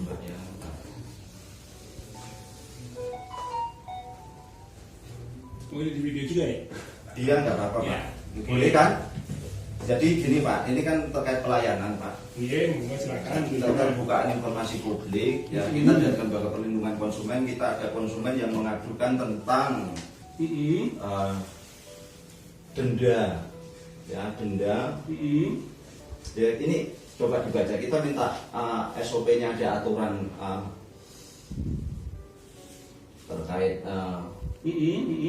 Mbak ya. Oh, ini di video juga ya? Iya, nggak apa-apa Ya. Pak. Boleh kan? Jadi gini Pak, ini kan terkait pelayanan Pak. Iya, monggo silakan. Kita terbukaan informasi publik, ya kita dari Lembaga Perlindungan Konsumen, kita ada konsumen yang mengadukan tentang denda, ya denda. Ya, ini coba dibaca, kita minta SOP-nya, ada aturan terkait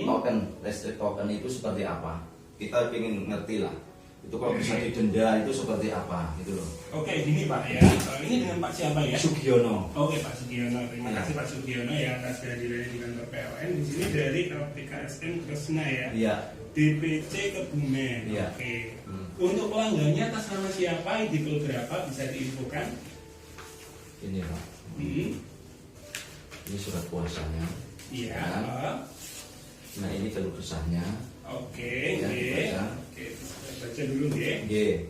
token, listrik token itu seperti apa. Kita ingin ngerti lah, itu kalau bisa didenda itu seperti apa gitu loh. Oke, gini Pak ya. Ini dengan Pak siapa ya? Sugiono. Oke Pak Sugiono, terima kasih Pak Sugiono ya atas kehadirannya di kantor PLN. Di sini dari LPKSN Kresna ya. Iya. DPC Kebumen. Iya. Oke. Untuk pelanggannya atas nama siapa, detail berapa bisa diinfokan? Ini Pak. Ini surat kuasanya. Iya. Nah ini keluh kesahnya. Oke. Ya, dibaca. Oke, kita baca dulu ya. G.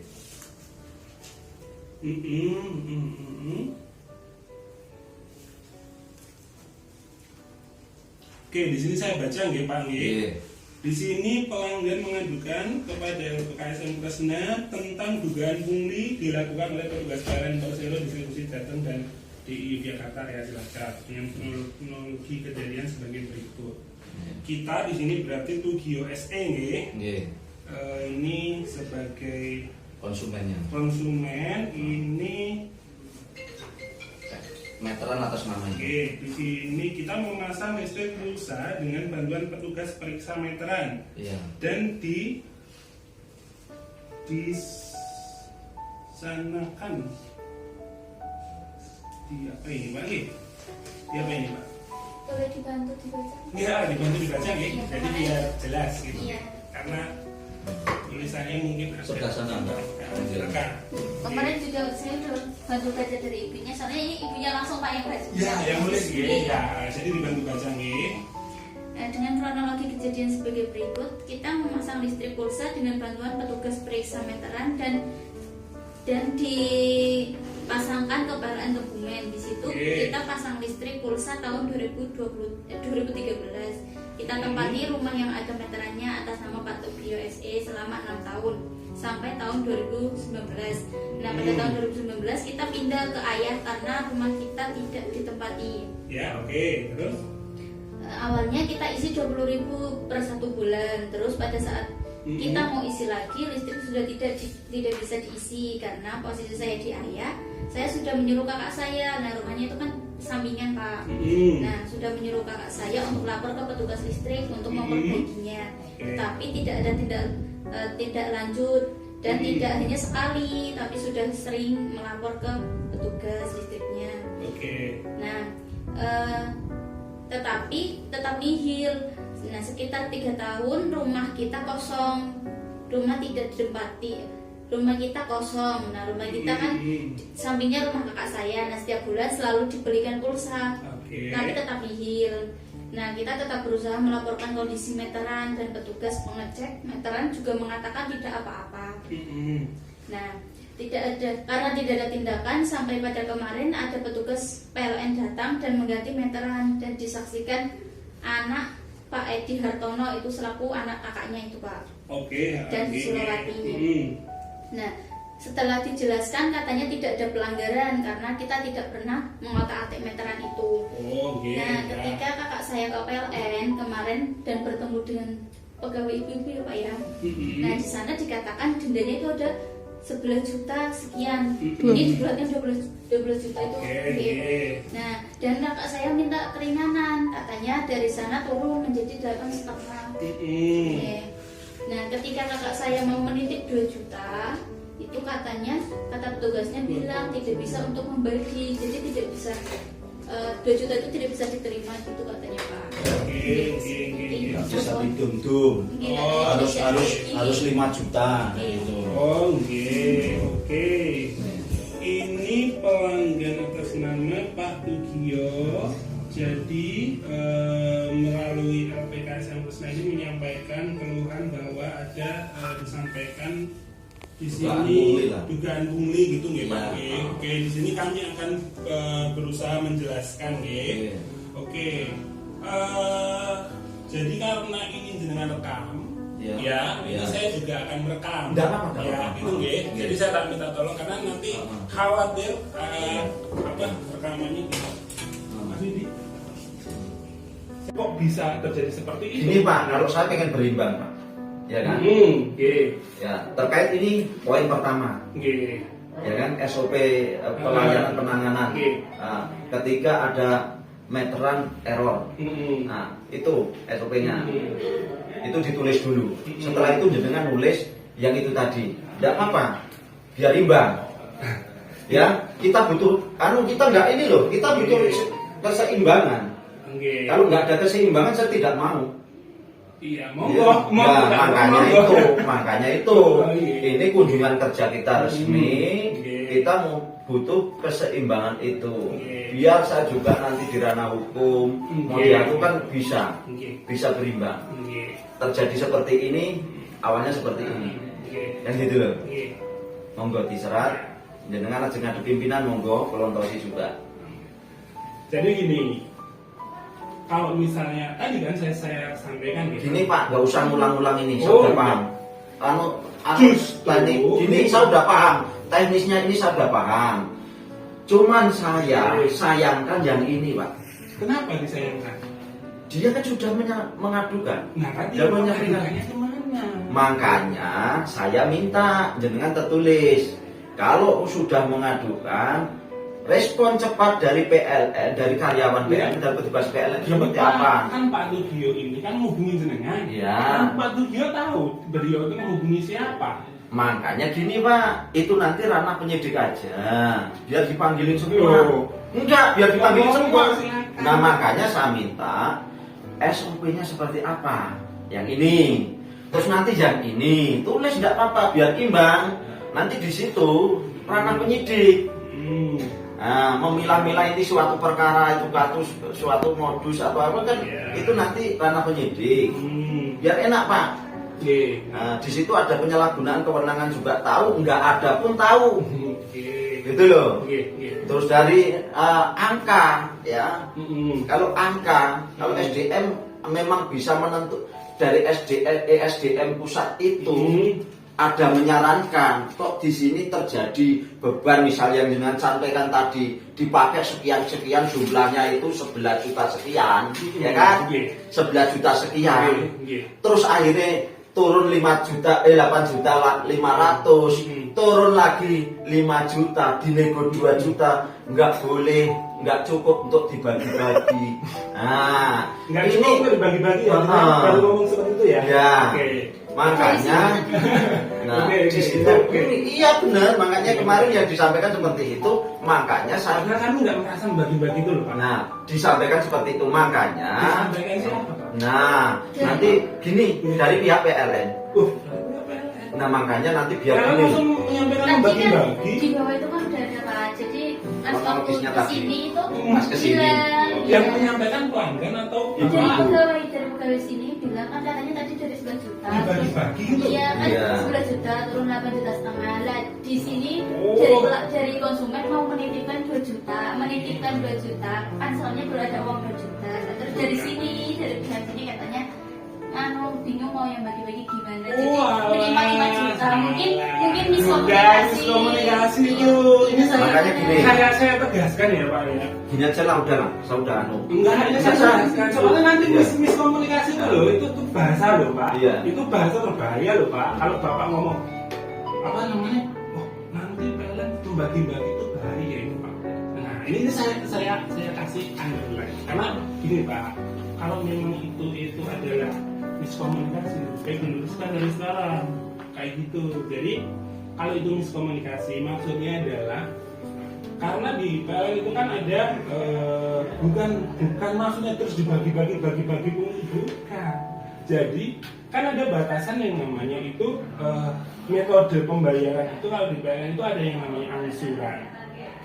Oke, di sini saya baca nggih Pak nggih. G. Di sini pelanggan mengadukan kepada LPKSN Kresna tentang dugaan pungli dilakukan oleh petugas PLN Persero Distribusi Jateng dan DI Yogyakarta ya Cilacap dengan kronologi kejadian sebagai berikut. Kita di sini berarti Tugio SE nggih. G. Ini sebagai Konsumennya. konsumen ini. Meteran atas namanya. Oke, di sini kita memasang listrik pulsa dengan bantuan petugas periksa meteran. Iya. Dan disanakan di apa ini Pak? Di apa ini Pak? Boleh dibantu dibaca? Iya, dibantu dibaca ya. Iya, Jadi makanya. biar jelas gitu. Iya. Karena tulisannya mungkin Sebelah sana, Mbak. Silakan. Kemarin juga saya udah bantu baca dari ibunya, soalnya ini ibunya langsung Pak yang baca. Ya, yang nulis ya. Ya, jadi dibantu baca nih. Dengan kronologi kejadian sebagai berikut, kita memasang listrik pulsa dengan bantuan petugas periksa meteran dan dipasangkan ke PLN Kebumen. Di situ kita pasang listrik pulsa tahun 2013. Kita tempati rumah yang ada meterannya atas nama Pak Tugio SE selama 6 tahun sampai tahun 2019. Nah, pada tahun 2019 kita pindah ke ayah karena rumah kita tidak ditempati. Ya, oke. Terus Awalnya kita isi 20.000 per 1 bulan. Terus pada saat kita mau isi lagi, listrik sudah tidak bisa diisi karena posisi saya di ayah. Saya sudah menyuruh kakak saya. Nah, rumahnya itu kan sampingan Pak. Nah, sudah menyuruh kakak saya untuk lapor ke petugas listrik untuk memperbaikinya. Tapi tidak ada tindak lanjut dan tidak hanya sekali, tapi sudah sering melapor ke petugas listriknya. Nah, tetapi tetap nihil. Nah, sekitar 3 tahun rumah kita kosong, rumah tidak ditempati, rumah kita kosong. Nah, rumah kita kan sampingnya rumah kakak saya. Nah, setiap bulan selalu dibelikan pulsa, tapi tetap nihil. Nah, kita tetap berusaha melaporkan kondisi meteran dan petugas pengecek meteran juga mengatakan tidak apa-apa. Nah, karena tidak ada tindakan sampai pada kemarin ada petugas PLN datang dan mengganti meteran dan disaksikan anak Pak Edi Hartono itu selaku anak kakaknya itu Pak. Dan Sulawati. Nah, setelah dijelaskan katanya tidak ada pelanggaran karena kita tidak pernah mengotak-atik meteran itu. Nah, ketika kakak saya ke PLN kemarin dan bertemu dengan pegawai ibu-ibu ya Pak ya. Nah, di sana dikatakan dendanya itu ada 11 juta sekian. Ini dibulatkan 12 juta itu. Nah, dan kakak saya minta keringanan, katanya dari sana turun menjadi 8,5. Nah, ketika kakak saya mau menitip 2 juta, itu katanya kata petugasnya bilang tidak bisa untuk membagi, jadi tidak bisa 2 juta itu tidak bisa diterima gitu katanya Pak. Tidak bisa didum-dum. Harus 5 juta gitu. Oke. Ini pelanggan atas nama Pak Tugio. Jadi melalui LPKSN Kresna ini menyampaikan keluhan bahwa ada disampaikan di Dugaan sini pungli lah. dugaan pungli gitu nggih Pak. Iya. Oke. Oke, di sini kami akan berusaha menjelaskan nggih. Iya. Oke. Jadi karena ini jenengan rekam, Iya. ya, ini Iya. saya juga akan merekam. Nggak apa-apa, nggak Ya, apa-apa. itu nggih. Iya. Jadi saya tak minta tolong karena nanti khawatir apa rekamannya gitu. Mas Didi. Kok bisa terjadi seperti itu? Ini Pak, kalau saya pengen berimbang Pak, ya kan? Nggih. Ya, terkait ini poin pertama, Nggih. ya kan? SOP pelayanan penanganan. Oke. Nah, ketika ada meteran error, nah itu SOP-nya, itu ditulis dulu. Setelah itu jenengan nulis yang itu tadi, tidak apa-apa, biar imbang. Ya, kita butuh, kita nggak ini loh, kita butuh keseimbangan. Nggih. Kalau nggak ada keseimbangan, saya tidak mau. Iya, Ya, monggo, makanya itu ini kunjungan kerja kita resmi, kita mau butuh keseimbangan itu. Biar saya juga nanti di ranah hukum mau dilakukan bisa berimbang. Terjadi seperti ini, awalnya seperti ini, kan gitu loh. Monggo diserat, jenengan ajeng ngadu pimpinan, monggo kelontosi juga. Jadi gini, kalau misalnya tadi kan saya sampaikan gitu. Gini Pak, nggak usah ngulang-ngulang ini, saya Oh, udah paham. Justru. Ini saya udah paham, teknisnya ini saya udah paham. Cuman saya sayangkan yang ini Pak. Kenapa disayangkan? Dia kan sudah mengadukan. Nah, tadi Dia menyampaikan. makanya kemana? Makanya saya minta jenengan tertulis. Kalau sudah mengadukan, respon cepat dari PLN, dari karyawan PLN dan petugas PLN seperti apa? Kan Pak Tugio ini kan menghubungi jenengan. Ya. Kan Pak Tugio tahu beliau itu menghubungi siapa. Makanya gini Pak, itu nanti ranah penyidik aja, biar dipanggilin semua. Loh. Enggak, biar dipanggilin Oh, semua. silakan. Nah makanya saya minta SOP-nya seperti apa? Yang ini. Terus nanti yang ini, tulis enggak apa-apa, biar imbang. Nanti di situ ranah penyidik. Nah, memilah-milah ini suatu perkara itu kasus, suatu modus atau apa kan, itu nanti ranah penyidik. Biar enak Pak. Nah, di situ ada penyalahgunaan kewenangan juga tahu, enggak ada pun tahu. Gitu loh. Terus dari angka ya. Kalau angka, kalau SDM memang bisa menentu dari ESDM pusat itu ada menyarankan kok di sini terjadi beban misalnya yang dengan sampaikan tadi dipakai sekian jumlahnya itu 11 juta sekian, ya kan? 11 juta sekian. Terus akhirnya turun 8 juta 500, turun lagi 5 juta, dinego 2 juta, nggak boleh, nggak cukup untuk dibagi-bagi. Nah, Nggak cukup untuk dibagi-bagi ya, baru ngomong seperti itu ya? Ya, Oke. makanya, nah Oke, di situ, oke. iya benar, makanya kemarin yang disampaikan seperti itu, makanya saya, Karena kami nggak merasa membagi-bagi itu loh Pak. nah disampaikan seperti itu, makanya. Disampaikan siapa Pak? Nah, nanti gini dari pihak PLN. Nah, makanya nanti biar Kalau ini. langsung menyampaikan Tadi kan membagi-bagi, di bawah itu kan udah ada Pak. Jadi pas waktu Kronologisnya tadi. kesini itu Pas kesini. bilang, yang iya. menyampaikan pelanggan atau Ibu. Dari pegawai sini bilang kan katanya tadi dari 11 juta. Dibagi-bagi gitu? Iya kan Iya. 11 juta turun 8 juta setengah. Lah di sini Oh. dari konsumen mau menitipkan 2 juta, menitipkan 2 juta. Kan soalnya baru ada uang 2 juta. Nah, terus dari sini dari pihak sini katanya bingung mau yang bagi-bagi gimana. Jadi minimal 5 juta. Mungkin miskomunikasi itu. Ini Makanya gini. saya tegaskan ya Pak ya. Gini aja lah, udah lah, saya udah anu. Enggak, ini saya tegaskan. Soalnya nanti miskomunikasi itu loh, itu bahasa loh Pak. Iya. Itu bahasa berbahaya loh Pak. Kalau Bapak ngomong apa namanya? Oh, nanti PLN membagi-bagi itu bahaya itu Pak. Nah, ini saya kasih underline. Karena gini Pak, kalau memang itu adalah miskomunikasi, kayak diluruskan dari sekarang kayak gitu. Jadi kalau itu miskomunikasi, maksudnya adalah karena di PLN itu kan ada bukan maksudnya terus dibagi-bagi bukan. Jadi kan ada batasan yang namanya itu metode pembayaran itu kalau di PLN itu ada yang namanya angsuran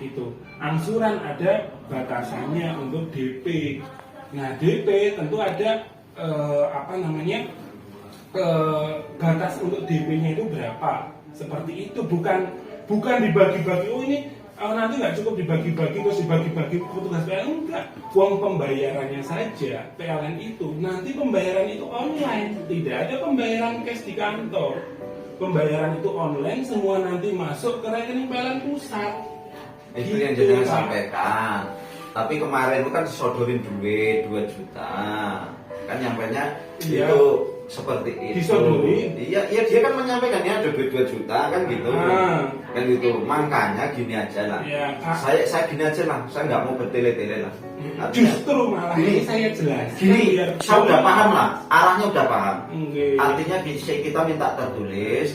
gitu. Angsuran ada batasannya untuk DP. Nah DP tentu ada batas untuk DP-nya itu berapa seperti itu, bukan dibagi-bagi. Oh ini nanti nggak cukup dibagi-bagi terus dibagi-bagi petugas PLN, enggak. Uang pembayarannya saja PLN itu nanti pembayaran itu online, tidak ada pembayaran cash di kantor. Pembayaran itu online, semua nanti masuk ke rekening PLN pusat. Itu Gitu, yang jenengan Pak. sampaikan. Tapi kemarin itu kan disodorin duit 2 juta. Kan nyampainya Iya. itu seperti itu. Disodorin? Iya, dia kan menyampaikannya ada duit 2 juta kan gitu. Kan gitu. Makanya gini aja lah. Iya, Kak. Saya gini aja lah. Saya nggak mau bertele-tele lah. Artinya, Justru malah gini, ini saya jelaskan Gini, biar saya udah paham lah. Arahnya udah paham. Oke. Artinya kita minta tertulis.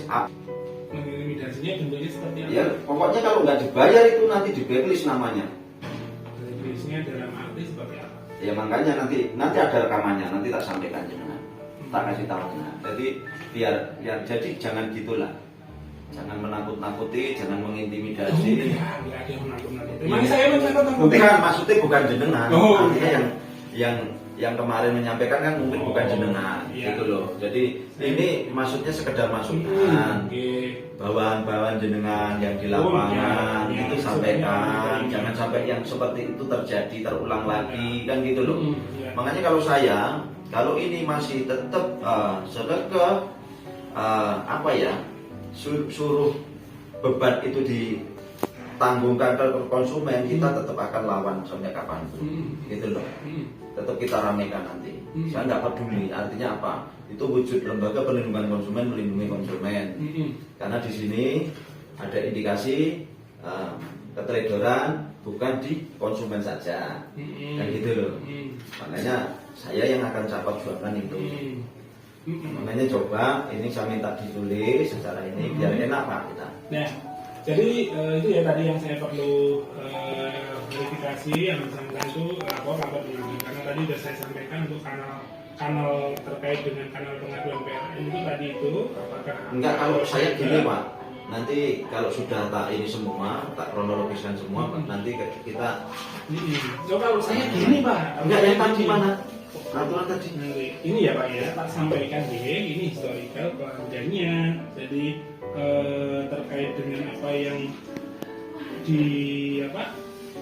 Mengintimidasinya bentuknya seperti apa? Ya, pokoknya kalau nggak dibayar itu nanti di blacklist namanya. Blacklistnya dalam arti seperti apa? Ya makanya nanti ada rekamannya, nanti tak sampaikan jenengan, tak kasih tahu jenengan. Jadi biar jadi jangan gitulah, jangan menakut-nakuti, jangan mengintimidasi. Enggak ada yang menakut-nakuti. Emang saya menakut-nakuti? Bukan, maksudnya bukan jenengan, Oh, artinya iya. yang kemarin menyampaikan kan mungkin bukan jenengan, iya. gitu loh. Jadi ini maksudnya sekedar masukan. Oke. Bawahan-bawahan jenengan yang di lapangan iya, itu iya, sampaikan, iya. jangan sampai yang seperti itu terjadi terulang lagi kan gitu loh. Iya. Makanya kalau ini masih tetap apa ya, suruh beban itu ditanggungkan ke konsumen, kita tetap akan lawan sampai kapanpun, gitu loh. Tetap kita ramekan nanti. Saya nggak peduli, artinya apa? Itu wujud lembaga perlindungan konsumen melindungi konsumen. Karena di sini ada indikasi keteledoran bukan di konsumen saja, kan gitu loh. Makanya saya yang akan capat jualan itu. Makanya coba ini saya minta ditulis secara ini biar enak Pak kita. Nah, jadi itu ya tadi yang saya perlu verifikasi yang bersangkutan itu lapor dulu, karena tadi sudah saya sampaikan untuk kanal terkait dengan kanal pengaduan PLN itu tadi itu apakah Enggak, kalau saya gini Pak, nanti kalau sudah tak ini semua, tak kronologiskan semua, Pak, nanti kita So, kalau saya gini Pak, enggak yang tadi mana? Aturan tadi. Ini ya Pak ya, tak sampaikan ini historical pelanggannya. Jadi terkait dengan apa yang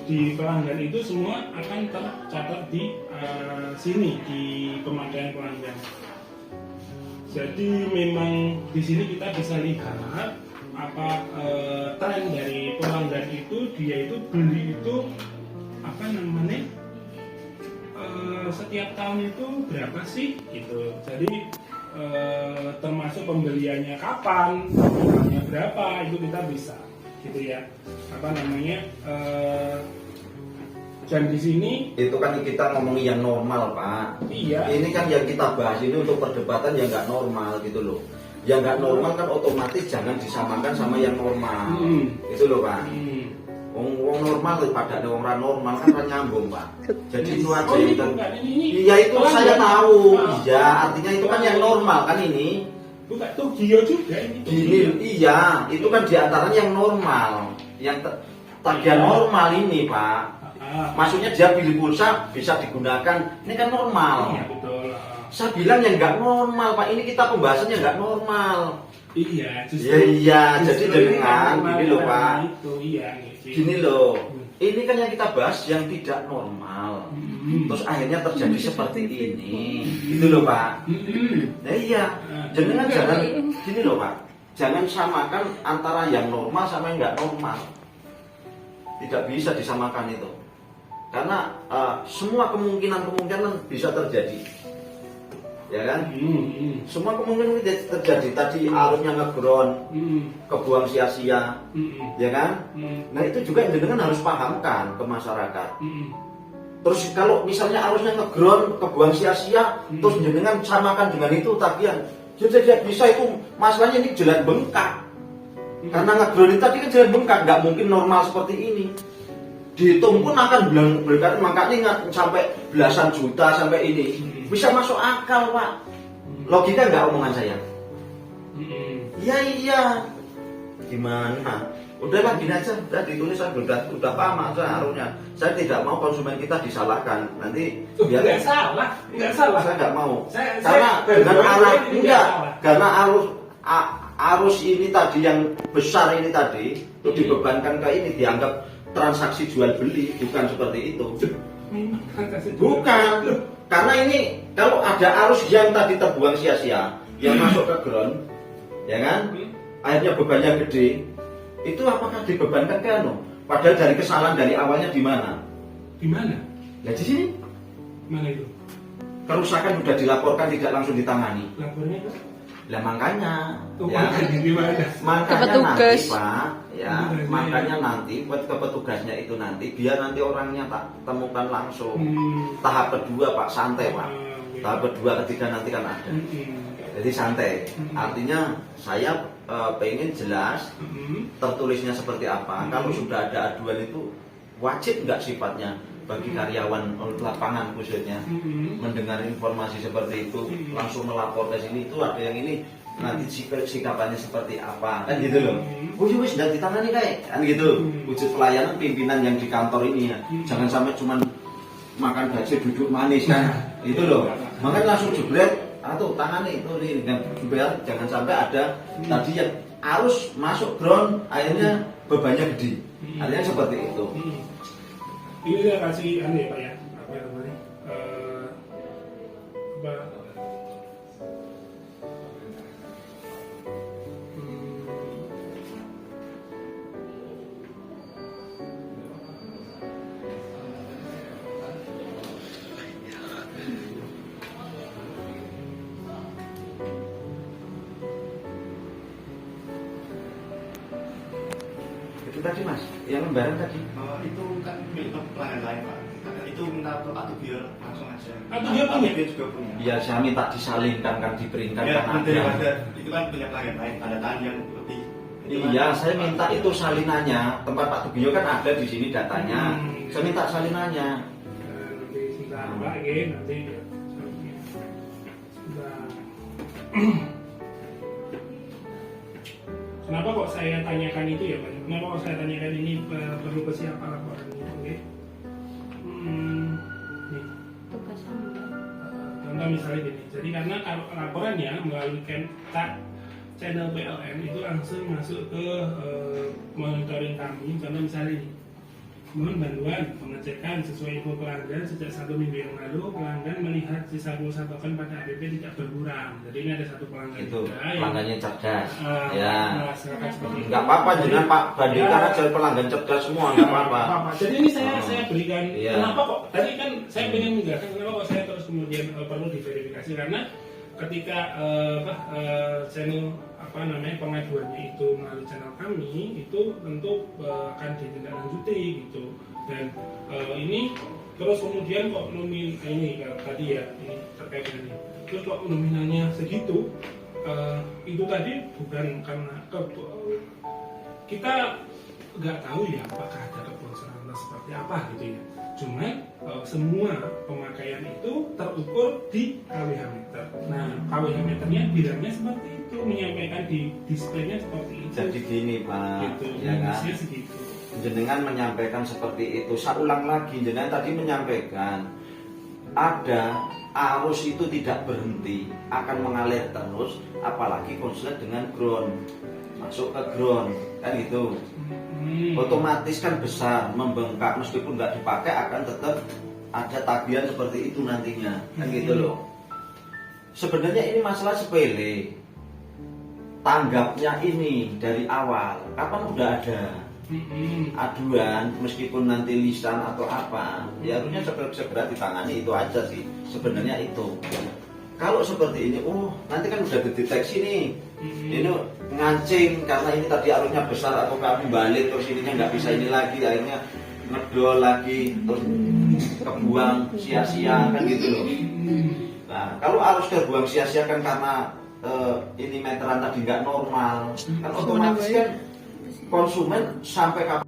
di pelanggan itu semua akan tercatat di sini di pemakaian pelanggan. Jadi memang di sini kita bisa lihat apa tren dari pelanggan itu, dia itu beli itu apa namanya setiap tahun itu berapa sih gitu. Jadi termasuk pembeliannya kapan, nominalnya berapa, itu kita bisa gitu ya, apa namanya dan di sini Itu kan kita ngomongin yang normal Pak. iya. Ini kan yang kita bahas ini untuk perdebatan yang nggak normal gitu loh. Yang nggak normal kan otomatis jangan disamakan sama yang normal. Itu loh Pak. Wong normal pada ada orang normal kan nyambung Pak. Jadi itu aja Oh, ini yang bukan, ini Iya itu saya tahu. Ah. Iya, artinya itu kan yang normal kan ini. bukan tuh Gio juga ini tuh Gini, iya, itu kan diantaranya yang normal, yang tagihan normal ini Pak. Maksudnya dia pilih pulsa bisa digunakan, ini kan normal. Iya betul. Saya bilang yang nggak normal Pak, ini kita pembahasannya nggak normal. Iya, Iya, jadi justru ini dengan normal gini loh Pak. Itu iya gitu. Gini loh, ini kan yang kita bahas yang tidak normal. Terus akhirnya terjadi seperti ini, gitu loh Pak. Nah iya, jangan gini loh Pak, jangan samakan antara yang normal sama yang nggak normal. Tidak bisa disamakan itu, karena semua kemungkinan bisa terjadi, ya kan? Semua kemungkinan bisa terjadi. Tadi arusnya ngeground, kebuang sia-sia, ya kan? Nah itu juga yang dengan harus pahamkan ke masyarakat. Terus kalau misalnya arusnya ngeground, kebuang sia-sia, terus jenengan samakan dengan itu tagihan, jadi bisa itu masalahnya ini jalan bengkak. Karena ngeground itu tadi kan jalan bengkak, nggak mungkin normal seperti ini. Dihitung pun akan berkali makanya sampai belasan juta sampai ini bisa masuk akal Pak. Logika nggak omongan saya? Iya. Gimana? Udahlah gini aja, udah ditulis udah paham aja harusnya. Saya tidak mau konsumen kita disalahkan. Nanti biar nggak salah. Saya nggak mau. Saya Karena dengan arah enggak, karena arus ini tadi yang besar ini tadi itu dibebankan ke ini, dianggap transaksi jual beli, bukan seperti itu. Bukan, karena ini kalau ada arus yang tadi terbuang sia-sia, yang masuk ke ground, ya kan, akhirnya bebannya gede, itu apakah dibebankan ke anu? Padahal dari kesalahan dari awalnya di mana? Di mana? Nah di sini. Mana itu? Kerusakan sudah dilaporkan, tidak langsung ditangani. Lapornya ke? Lah makanya, ya, Makanya di mana? makanya Petugas. nanti Pak, ya, makanya nanti buat ke petugasnya itu nanti, biar nanti orangnya tak temukan langsung. Tahap kedua Pak, santai Pak. Tahap kedua, ketiga nanti kan ada. Jadi santai. Artinya saya pengen jelas tertulisnya seperti apa. Kalau sudah ada aduan itu wajib nggak sifatnya bagi karyawan lapangan khususnya mendengar informasi seperti itu langsung melapor ke sini, itu ada yang ini nanti sikapannya seperti apa kan gitu loh. Oh wis sudah ditangani kayak kan gitu. Wujud pelayanan pimpinan yang di kantor ini ya. Jangan sampai cuman makan gaji duduk manis kan. Itu loh. Makanya langsung jebret atau tangani itu nih dengan supaya jangan sampai ada tadi yang arus masuk ground akhirnya bebannya gede. Artinya seperti itu. Ini saya kasih anu ya Pak ya, apa namanya? Apa? Itu tadi Mas, yang lembaran tadi. Itu kan milik pelanggan lain Pak. Itu minta ke Pak Tugir langsung aja. Pak Tugir punya? Tugir juga punya. Ya saya minta disalinkan kan, diberikan Ya, kan ada. Itu kan punya pelanggan lain, tanda tangan yang lebih. Iya, saya minta itu salinannya. Tempat Pak Tugio kan ada di sini datanya. Saya minta salinannya. Nanti sebentar Pak, nanti sebentar. Kenapa kok saya tanyakan itu ya Pak? Kenapa kok saya tanyakan ini perlu ke siapa laporan ini? Oke. Nih. Tugas Anda. Contoh misalnya gini. Jadi karena laporannya melalui channel PLN itu langsung masuk ke monitoring kami. Contoh misalnya ini. Mohon bantuan pengecekan sesuai info pelanggan sejak 1 minggu yang lalu pelanggan melihat sisa pulsa token pada APP tidak berkurang. Jadi ini ada satu pelanggan Itu juga yang pelanggannya cerdas. Ya. melaksanakan seperti itu. Enggak apa-apa jangan Pak bandingkan aja pelanggan cerdas semua enggak apa-apa. Jadi ini saya berikan. Iya. Kenapa kok? Tadi kan saya ingin menjelaskan kenapa kok saya terus kemudian perlu diverifikasi karena ketika channel pengaduannya itu melalui channel kami itu tentu akan ditindaklanjuti gitu. Dan ini terus kemudian kok ini tadi ya ini terkait dengan ini. Terus kok nominalnya segitu itu tadi bukan karena kita nggak tahu ya apakah ada kebocoran atau seperti apa gitu ya. Cuman semua pemakaian itu terukur di KWH meter. Nah, KWH meternya bilangnya seperti itu, menyampaikan di displaynya seperti itu. Jadi gini Pak, Gitu, ya kan? segitu. Jenengan menyampaikan seperti itu. Saya ulang lagi, jenengan tadi menyampaikan ada arus itu tidak berhenti, akan mengalir terus, apalagi konslet dengan ground, masuk ke ground, kan gitu. Otomatis kan besar, membengkak meskipun nggak dipakai akan tetap ada tagihan seperti itu nantinya, kan gitu loh. Sebenarnya ini masalah sepele. Tanggapnya ini dari awal, kapan udah ada aduan meskipun nanti lisan atau apa, ya harusnya segera ditangani, itu aja sih sebenarnya itu. Kalau seperti ini, nanti kan udah dideteksi nih, ini ngancing karena ini tadi arusnya besar atau kami balik terus ininya nggak bisa ini lagi, akhirnya ngedol lagi terus kebuang sia-sia kan gitu loh. Nah kalau arus terbuang sia-sia kan karena ini meteran tadi nggak normal, kan otomatis kan konsumen sampai kapan